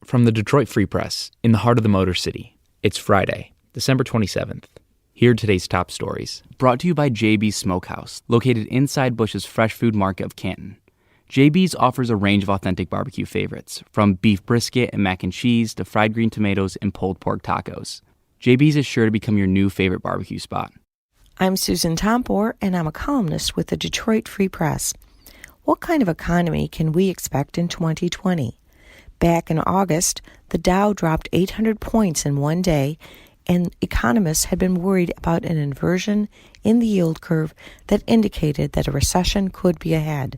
From the Detroit Free Press, in the heart of the Motor City, it's Friday, December 27th. Here are today's top stories. Brought to you by JB's Smokehouse, located inside Bush's Fresh Food Market of Canton. JB's offers a range of authentic barbecue favorites, from beef brisket and mac and cheese to fried green tomatoes and pulled pork tacos. JB's is sure to become your new favorite barbecue spot. I'm Susan Tompor, and I'm a columnist with the Detroit Free Press. What kind of economy can we expect in 2020? Back in August, the Dow dropped 800 points in one day, and economists had been worried about an inversion in the yield curve that indicated that a recession could be ahead.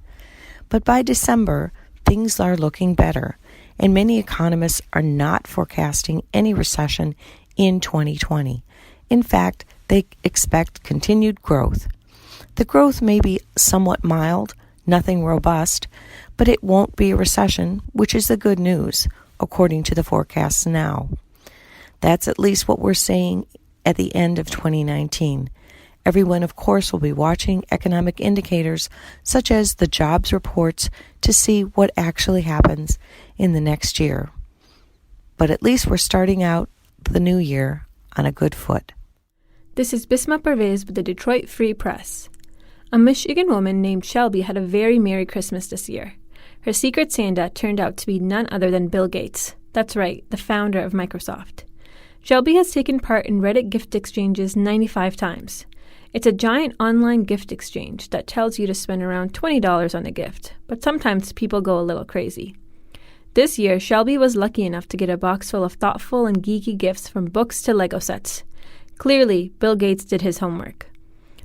But by December, things are looking better, and many economists are not forecasting any recession in 2020. In fact, they expect continued growth. The growth may be somewhat mild, nothing robust, but it won't be a recession, which is the good news, according to the forecasts now. That's at least what we're saying at the end of 2019. Everyone, of course, will be watching economic indicators such as the jobs reports to see what actually happens in the next year. But at least we're starting out the new year on a good foot. This is Bisma Parvez with the Detroit Free Press. A Michigan woman named Shelby had a very Merry Christmas this year. Her secret Santa turned out to be none other than Bill Gates. That's right, the founder of Microsoft. Shelby has taken part in Reddit gift exchanges 95 times. It's a giant online gift exchange that tells you to spend around $20 on a gift, but sometimes people go a little crazy. This year, Shelby was lucky enough to get a box full of thoughtful and geeky gifts from books to Lego sets. Clearly, Bill Gates did his homework.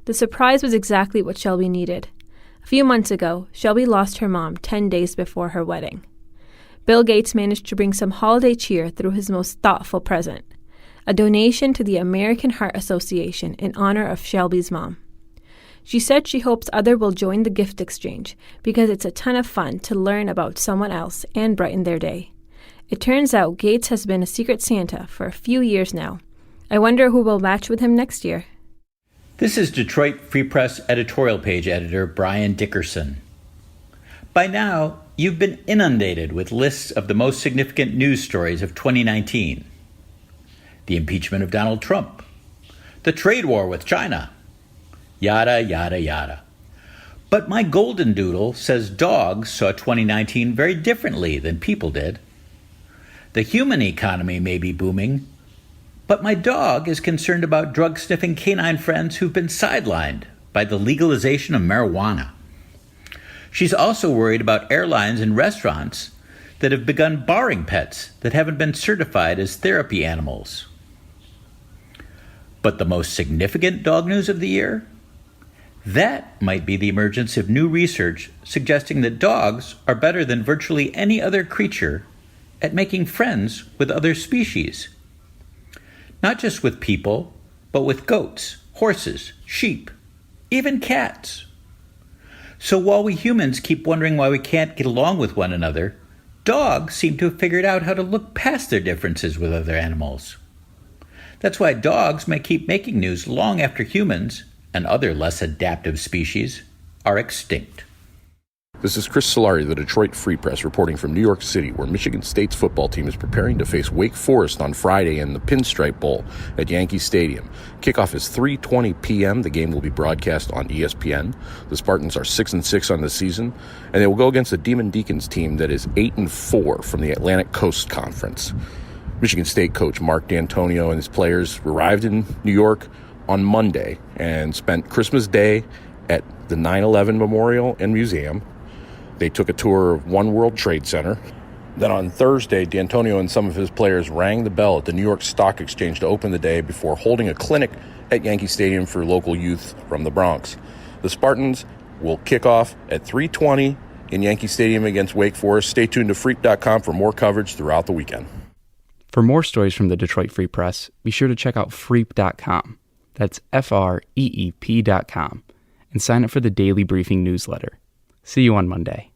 The surprise was exactly what Shelby needed. A few months ago, Shelby lost her mom 10 days before her wedding. Bill Gates managed to bring some holiday cheer through his most thoughtful present, a donation to the American Heart Association in honor of Shelby's mom. She said she hopes others will join the gift exchange because it's a ton of fun to learn about someone else and brighten their day. It turns out Gates has been a secret Santa for a few years now. I wonder who will match with him next year. This is Detroit Free Press editorial page editor Brian Dickerson. By now, you've been inundated with lists of the most significant news stories of 2019. The impeachment of Donald Trump, the trade war with China, yada, yada, yada. But my golden doodle says dogs saw 2019 very differently than people did. The human economy may be booming, but my dog is concerned about drug-sniffing canine friends who've been sidelined by the legalization of marijuana. She's also worried about airlines and restaurants that have begun barring pets that haven't been certified as therapy animals. But the most significant dog news of the year? That might be the emergence of new research suggesting that dogs are better than virtually any other creature at making friends with other species. Not just with people, but with goats, horses, sheep, even cats. So while we humans keep wondering why we can't get along with one another, dogs seem to have figured out how to look past their differences with other animals. That's why dogs may keep making news long after humans and other less adaptive species are extinct. This is Chris Solari, the Detroit Free Press, reporting from New York City, where Michigan State's football team is preparing to face Wake Forest on Friday in the Pinstripe Bowl at Yankee Stadium. Kickoff is 3:20 p.m. The game will be broadcast on ESPN. The Spartans are 6-6 on the season, and they will go against the Demon Deacons team that is 8-4 from the Atlantic Coast Conference. Michigan State coach Mark D'Antonio and his players arrived in New York on Monday and spent Christmas Day at the 9/11 Memorial and Museum. They took a tour of One World Trade Center. Then on Thursday, D'Antonio and some of his players rang the bell at the New York Stock Exchange to open the day before holding a clinic at Yankee Stadium for local youth from the Bronx. The Spartans will kick off at 3:20 in Yankee Stadium against Wake Forest. Stay tuned to Freep.com for more coverage throughout the weekend. For more stories from the Detroit Free Press, be sure to check out Freep.com. That's FREEP.com. And sign up for the Daily Briefing newsletter. See you on Monday.